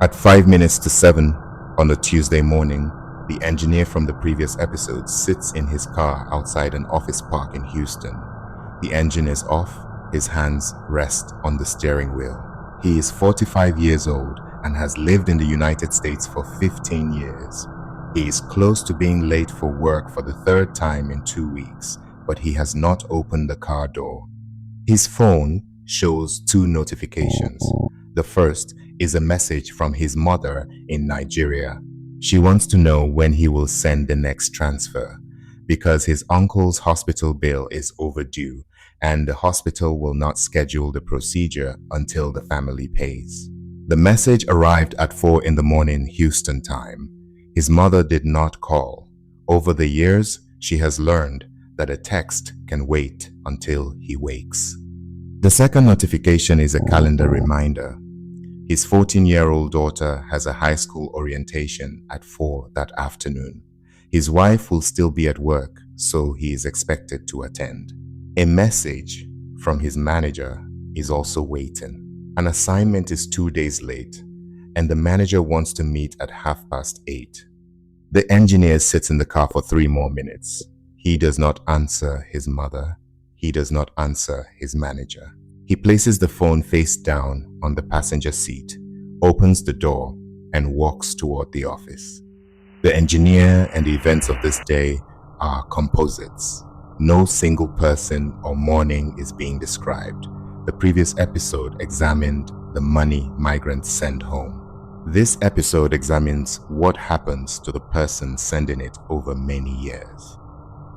At 5 minutes to 7 on a Tuesday morning, the engineer from the previous episode sits in his car outside an office park in Houston. The engine is off, his hands rest on the steering wheel. He is 45 years old and has lived in the United States for 15 years. He is close to being late for work for the third time in 2 weeks, but he has not opened the car door. His phone shows 2 notifications. The first is a message from his mother in Nigeria. She wants to know when he will send the next transfer because his uncle's hospital bill is overdue and the hospital will not schedule the procedure until the family pays. The message arrived at 4 in the morning Houston time. His mother did not call. Over the years, she has learned that a text can wait until he wakes. The second notification is a calendar reminder. His 14-year-old daughter has a high school orientation at 4 that afternoon. His wife will still be at work, so he is expected to attend. A message from his manager is also waiting. An assignment is 2 days late, and the manager wants to meet at 8:30. The engineer sits in the car for 3 more minutes. He does not answer his mother. He does not answer his manager. He places the phone face down on the passenger seat, opens the door, and walks toward the office. The engineer and the events of this day are composites. No single person or morning is being described. The previous episode examined the money migrants send home. This episode examines what happens to the person sending it over many years.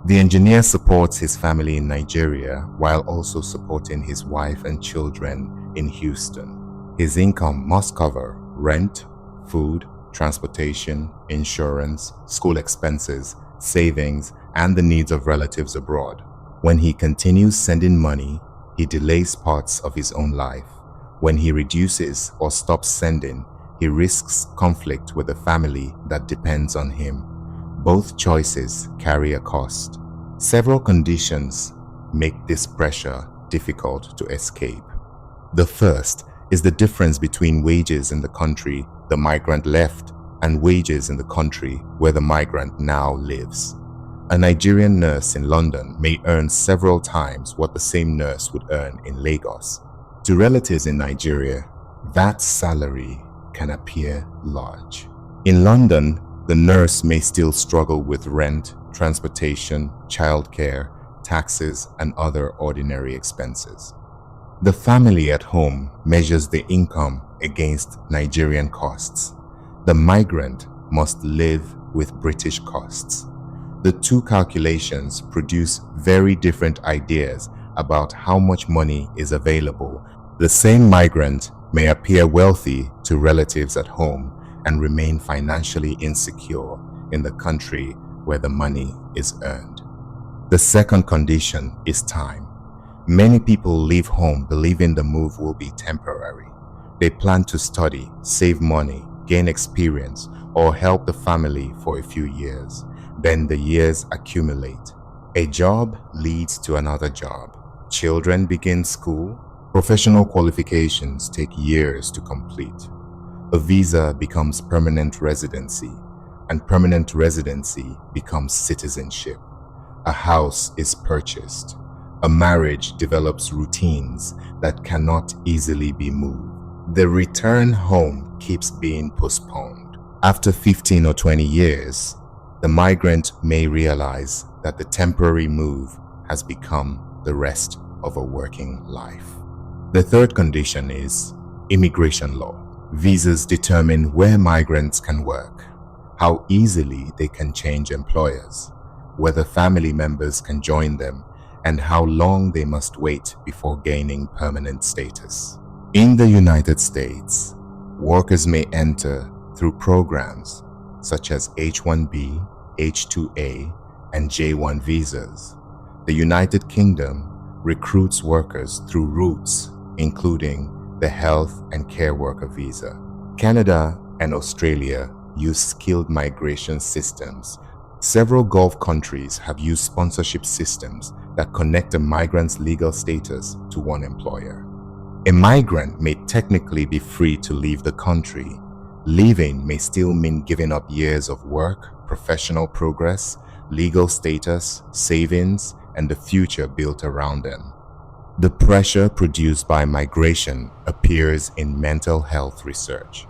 The engineer supports his family in Nigeria while also supporting his wife and children in Houston. His income must cover rent, food, transportation, insurance, school expenses, savings, and the needs of relatives abroad. When he continues sending money, he delays parts of his own life. When he reduces or stops sending, he risks conflict with the family that depends on him. Both choices carry a cost. Several conditions make this pressure difficult to escape. The first is the difference between wages in the country the migrant left and wages in the country where the migrant now lives. A Nigerian nurse in London may earn several times what the same nurse would earn in Lagos. To relatives in Nigeria, that salary can appear large. In London, the nurse may still struggle with rent, transportation, childcare, taxes, and other ordinary expenses. The family at home measures the income against Nigerian costs. The migrant must live with British costs. The 2 calculations produce very different ideas about how much money is available. The same migrant may appear wealthy to relatives at home and remain financially insecure in the country where the money is earned. The second condition is time. Many people leave home believing the move will be temporary. They plan to study, save money, gain experience, or help the family for a few years. Then the years accumulate. A job leads to another job. Children begin school. Professional qualifications take years to complete. A visa becomes permanent residency, and permanent residency becomes citizenship. A house is purchased. A marriage develops routines that cannot easily be moved. The return home keeps being postponed. After 15 or 20 years, the migrant may realize that the temporary move has become the rest of a working life. The third condition is immigration law. Visas determine where migrants can work, how easily they can change employers, whether family members can join them, and how long they must wait before gaining permanent status. In the United States, workers may enter through programs such as H-1B, H-2A, and J-1 visas. The United Kingdom recruits workers through routes including the Health and Care Worker Visa. Canada and Australia use skilled migration systems. Several Gulf countries have used sponsorship systems that connect a migrant's legal status to one employer. A migrant may technically be free to leave the country, Leaving may still mean giving up years of work, professional progress, legal status, savings, and the future built around them. The pressure produced by migration appears in mental health research.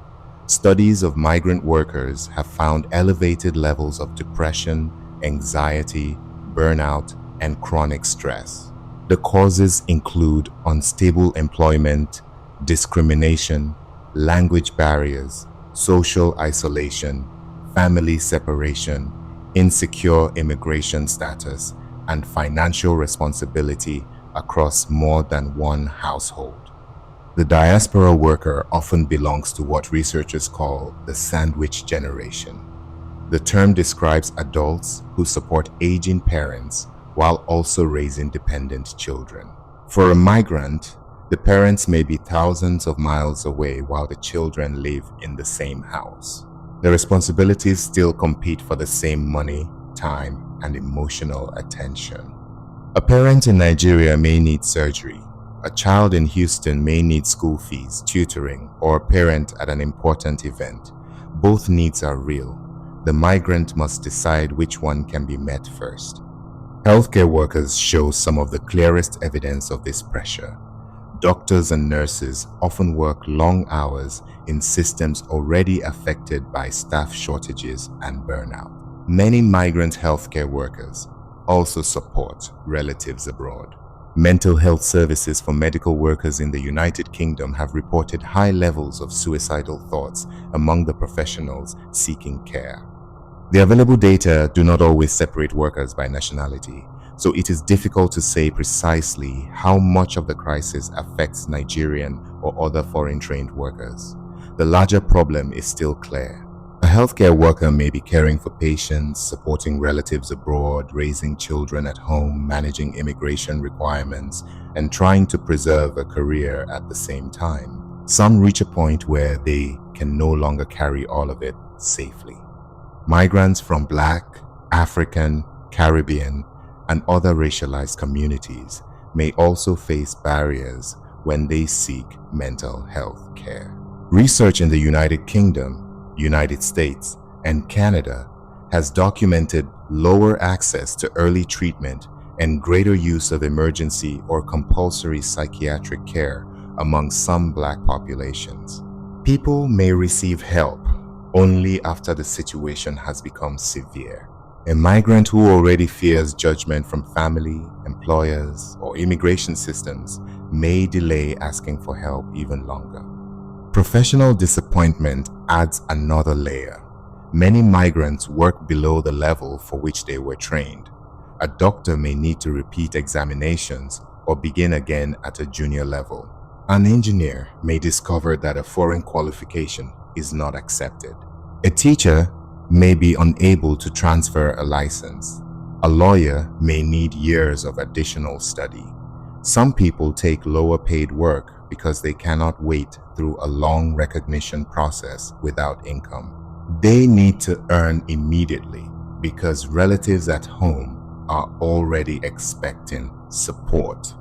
Studies of migrant workers have found elevated levels of depression, anxiety, burnout, and chronic stress. The causes include unstable employment, discrimination, language barriers, social isolation, family separation, insecure immigration status, and financial responsibility across more than one household. The diaspora worker often belongs to what researchers call the sandwich generation. The term describes adults who support aging parents while also raising dependent children. For a migrant, the parents may be thousands of miles away while the children live in the same house. The responsibilities still compete for the same money, time, and emotional attention. A parent in Nigeria may need surgery. A child in Houston may need school fees, tutoring, or a parent at an important event. Both needs are real. The migrant must decide which one can be met first. Healthcare workers show some of the clearest evidence of this pressure. Doctors and nurses often work long hours in systems already affected by staff shortages and burnout. Many migrant healthcare workers also support relatives abroad. Mental health services for medical workers in the United Kingdom have reported high levels of suicidal thoughts among the professionals seeking care. The available data do not always separate workers by nationality, so it is difficult to say precisely how much of the crisis affects Nigerian or other foreign-trained workers. The larger problem is still clear. A healthcare worker may be caring for patients, supporting relatives abroad, raising children at home, managing immigration requirements, and trying to preserve a career at the same time. Some reach a point where they can no longer carry all of it safely. Migrants from Black, African, Caribbean, and other racialized communities may also face barriers when they seek mental health care. Research in the United Kingdom, United States, and Canada has documented lower access to early treatment and greater use of emergency or compulsory psychiatric care among some Black populations. People may receive help only after the situation has become severe. A migrant who already fears judgment from family, employers, or immigration systems may delay asking for help even longer. Professional disappointment adds another layer. Many migrants work below the level for which they were trained. A doctor may need to repeat examinations or begin again at a junior level. An engineer may discover that a foreign qualification is not accepted. A teacher may be unable to transfer a license. A lawyer may need years of additional study. Some people take lower paid work because they cannot wait through a long recognition process without income. They need to earn immediately because relatives at home are already expecting support.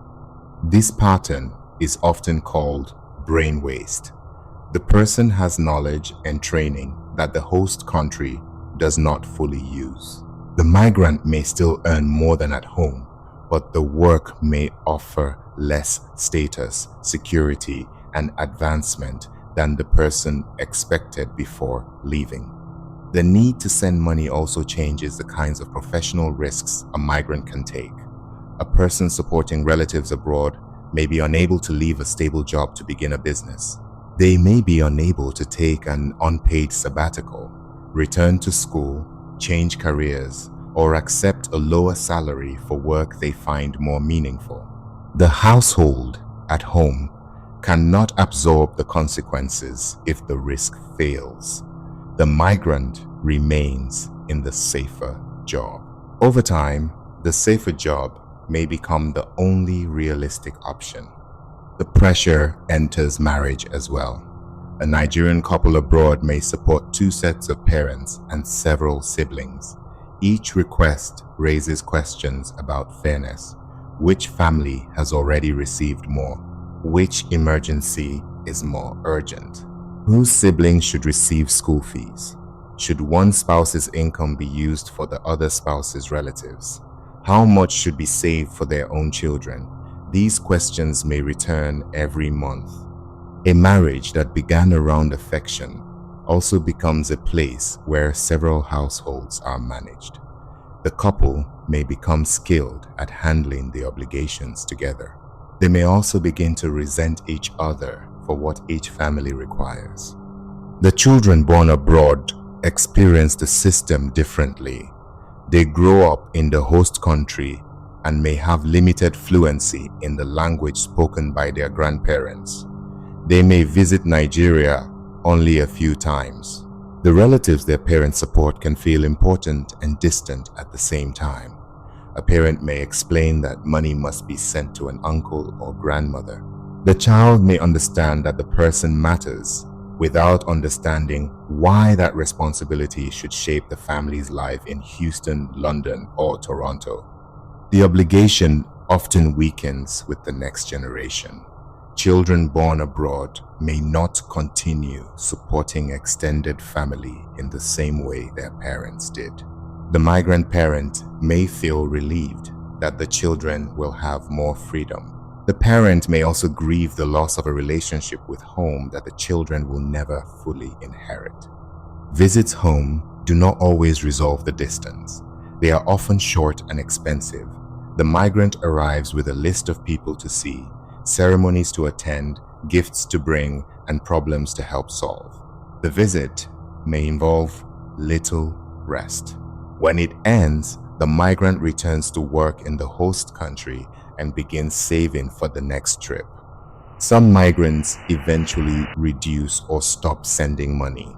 This pattern is often called brain waste. The person has knowledge and training that the host country does not fully use. The migrant may still earn more than at home, but the work may offer less status, security, and advancement than the person expected before leaving. The need to send money also changes the kinds of professional risks a migrant can take. A person supporting relatives abroad may be unable to leave a stable job to begin a business. They may be unable to take an unpaid sabbatical, return to school, change careers, or accept a lower salary for work they find more meaningful. The household at home cannot absorb the consequences if the risk fails. The migrant remains in the safer job. Over time, the safer job may become the only realistic option. The pressure enters marriage as well. A Nigerian couple abroad may support 2 sets of parents and several siblings. Each request raises questions about fairness. Which family has already received more? Which emergency is more urgent? Whose siblings should receive school fees? Should one spouse's income be used for the other spouse's relatives? How much should be saved for their own children? These questions may return every month. A marriage that began around affection also becomes a place where several households are managed. The couple may become skilled at handling the obligations together. They may also begin to resent each other for what each family requires. The children born abroad experience the system differently. They grow up in the host country and may have limited fluency in the language spoken by their grandparents. They may visit Nigeria only a few times. The relatives their parents support can feel important and distant at the same time. A parent may explain that money must be sent to an uncle or grandmother. The child may understand that the person matters without understanding why that responsibility should shape the family's life in Houston, London, or Toronto. The obligation often weakens with the next generation. Children born abroad may not continue supporting extended family in the same way their parents did. The migrant parent may feel relieved that the children will have more freedom. The parent may also grieve the loss of a relationship with home that the children will never fully inherit. Visits home do not always resolve the distance. They are often short and expensive. The migrant arrives with a list of people to see, ceremonies to attend, gifts to bring, and problems to help solve. The visit may involve little rest. When it ends, the migrant returns to work in the host country and begins saving for the next trip. Some migrants eventually reduce or stop sending money.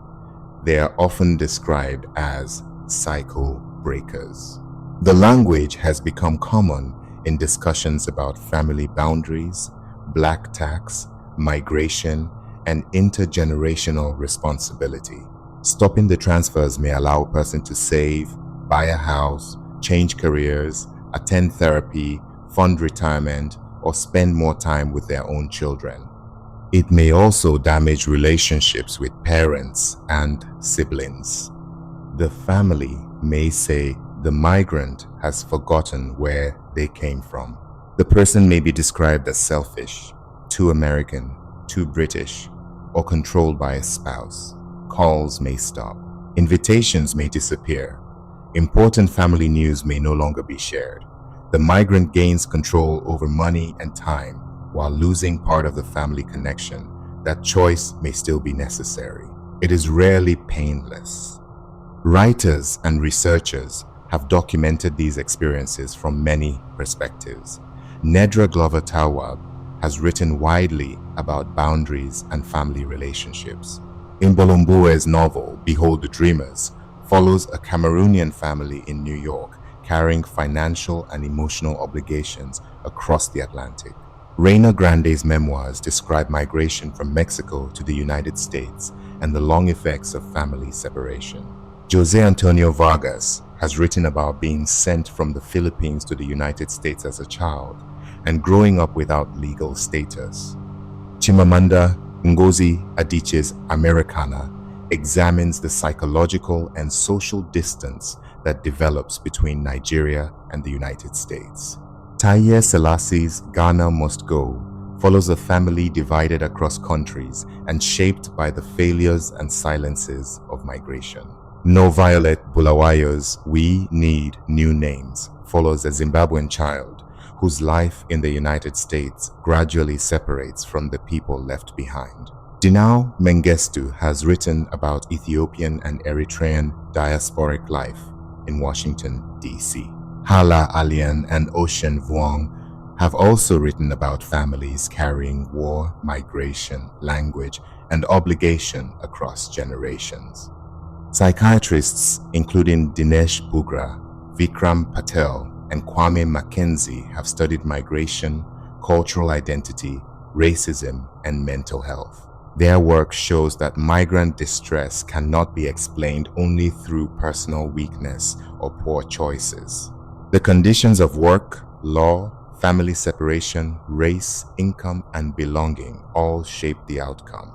They are often described as cycle breakers. The language has become common in discussions about family boundaries, black tax, migration, and intergenerational responsibility. Stopping the transfers may allow a person to save, buy a house, change careers, attend therapy, fund retirement, or spend more time with their own children. It may also damage relationships with parents and siblings. The family may say the migrant has forgotten where they came from. The person may be described as selfish, too American, too British, or controlled by a spouse. Calls may stop. Invitations may disappear. Important family news may no longer be shared. The migrant gains control over money and time while losing part of the family connection. That choice may still be necessary. It is rarely painless. Writers and researchers have documented these experiences from many perspectives. Nedra Glover Tawwab has written widely about boundaries and family relationships. Imbolo Mbue's novel, Behold the Dreamers, follows a Cameroonian family in New York carrying financial and emotional obligations across the Atlantic. Reina Grande's memoirs describe migration from Mexico to the United States and the long effects of family separation. Jose Antonio Vargas has written about being sent from the Philippines to the United States as a child and growing up without legal status. Chimamanda Ngozi Adichie's Americana examines the psychological and social distance that develops between Nigeria and the United States. Taye Selassie's Ghana Must Go follows a family divided across countries and shaped by the failures and silences of migration. No Violet Bulawayo's We Need New Names follows a Zimbabwean child whose life in the United States gradually separates from the people left behind. Dinao Mengistu has written about Ethiopian and Eritrean diasporic life in Washington, D.C. Hala Alian and Ocean Vuong have also written about families carrying war, migration, language, and obligation across generations. Psychiatrists including Dinesh Bugra, Vikram Patel, and Kwame Mackenzie have studied migration, cultural identity, racism, and mental health. Their work shows that migrant distress cannot be explained only through personal weakness or poor choices. The conditions of work, law, family separation, race, income, and belonging all shape the outcome.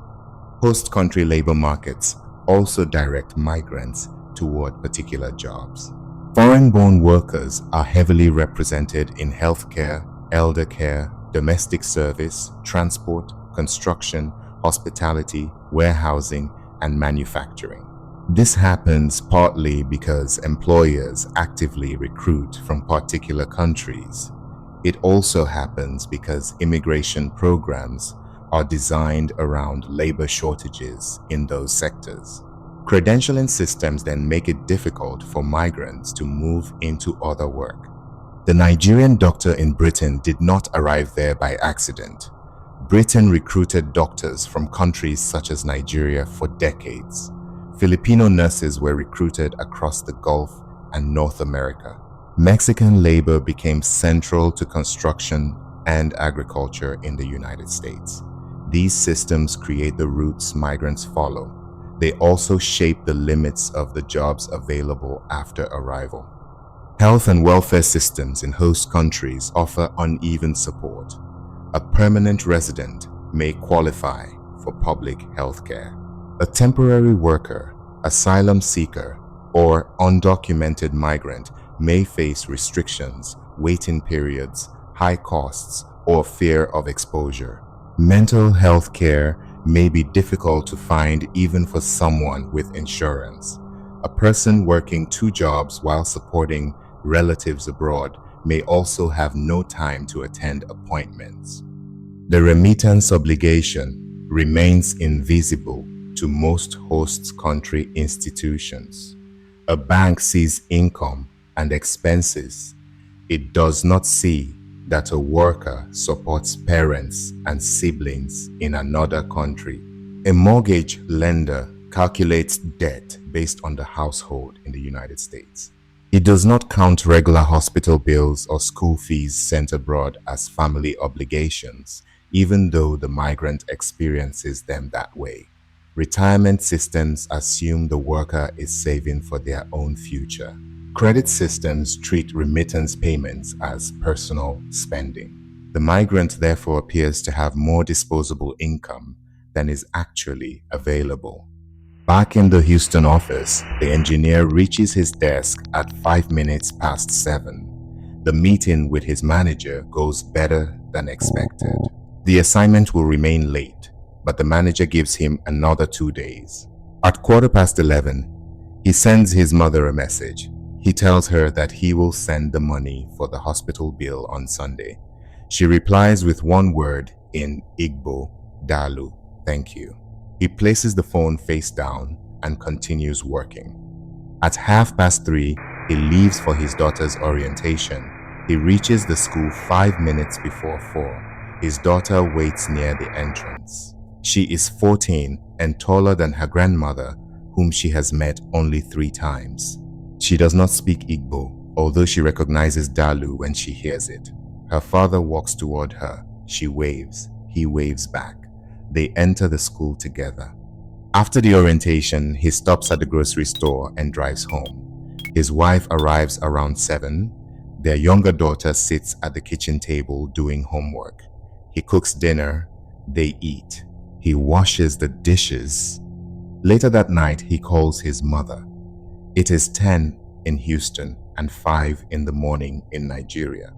Host country labor markets also direct migrants toward particular jobs. Foreign-born workers are heavily represented in healthcare, elder care, domestic service, transport, construction, hospitality, warehousing, and manufacturing. This happens partly because employers actively recruit from particular countries. It also happens because immigration programs are designed around labor shortages in those sectors. Credentialing systems then make it difficult for migrants to move into other work. The Nigerian doctor in Britain did not arrive there by accident. Britain recruited doctors from countries such as Nigeria for decades. Filipino nurses were recruited across the Gulf and North America. Mexican labor became central to construction and agriculture in the United States. These systems create the routes migrants follow. They also shape the limits of the jobs available after arrival. Health and welfare systems in host countries offer uneven support. A permanent resident may qualify for public health care. A temporary worker, asylum seeker, or undocumented migrant may face restrictions, waiting periods, high costs, or fear of exposure. Mental health care may be difficult to find even for someone with insurance. A person working 2 jobs while supporting relatives abroad may also have no time to attend appointments. The remittance obligation remains invisible to most host country institutions. A bank sees income and expenses. It does not see that a worker supports parents and siblings in another country. A mortgage lender calculates debt based on the household in the United States. It does not count regular hospital bills or school fees sent abroad as family obligations, even though the migrant experiences them that way. Retirement systems assume the worker is saving for their own future. Credit systems treat remittance payments as personal spending. The migrant therefore appears to have more disposable income than is actually available. Back in the Houston office, the engineer reaches his desk at 5 minutes past 7. The meeting with his manager goes better than expected. The assignment will remain late, but the manager gives him another 2 days. At 11:15, he sends his mother a message. He tells her that he will send the money for the hospital bill on Sunday. She replies with one word in Igbo, Dalu, thank you. He places the phone face down and continues working. At 3:30, he leaves for his daughter's orientation. He reaches the school 5 minutes before 4. His daughter waits near the entrance. She is 14 and taller than her grandmother, whom she has met only 3 times. She does not speak Igbo, although she recognizes Dalu when she hears it. Her father walks toward her. She waves. He waves back. They enter the school together. After the orientation, he stops at the grocery store and drives home. His wife arrives around 7. Their younger daughter sits at the kitchen table doing homework. He cooks dinner. They eat. He washes the dishes. Later that night, he calls his mother. It is 10 in Houston and 5 in the morning in Nigeria.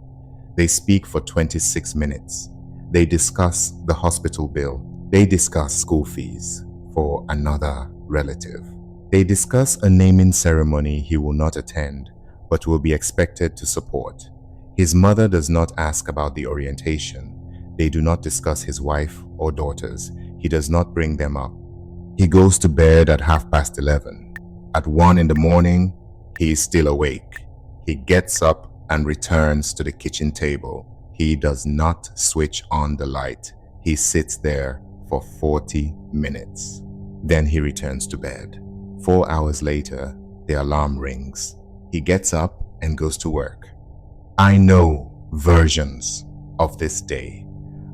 They speak for 26 minutes. They discuss the hospital bill. They discuss school fees for another relative. They discuss a naming ceremony he will not attend, but will be expected to support. His mother does not ask about the orientation. They do not discuss his wife or daughters. He does not bring them up. He goes to bed at 11:30. At 1 in the morning, he is still awake. He gets up and returns to the kitchen table. He does not switch on the light. He sits there for 40 minutes. Then he returns to bed. 4 hours later, the alarm rings. He gets up and goes to work. I know versions of this day.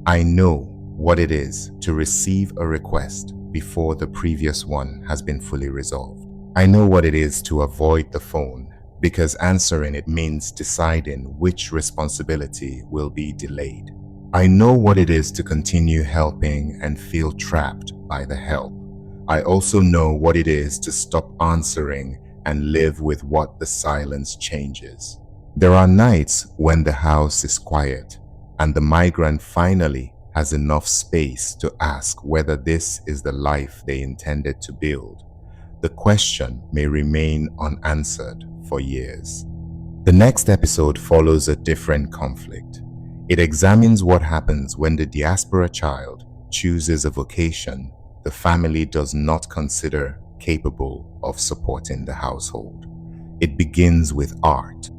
I know what it is to receive a request before the previous one has been fully resolved. I know what it is to avoid the phone, because answering it means deciding which responsibility will be delayed. I know what it is to continue helping and feel trapped by the help. I also know what it is to stop answering and live with what the silence changes. There are nights when the house is quiet and the migrant finally has enough space to ask whether this is the life they intended to build. The question may remain unanswered for years. The next episode follows a different conflict. It examines what happens when the diaspora child chooses a vocation the family does not consider capable of supporting the household. It begins with art,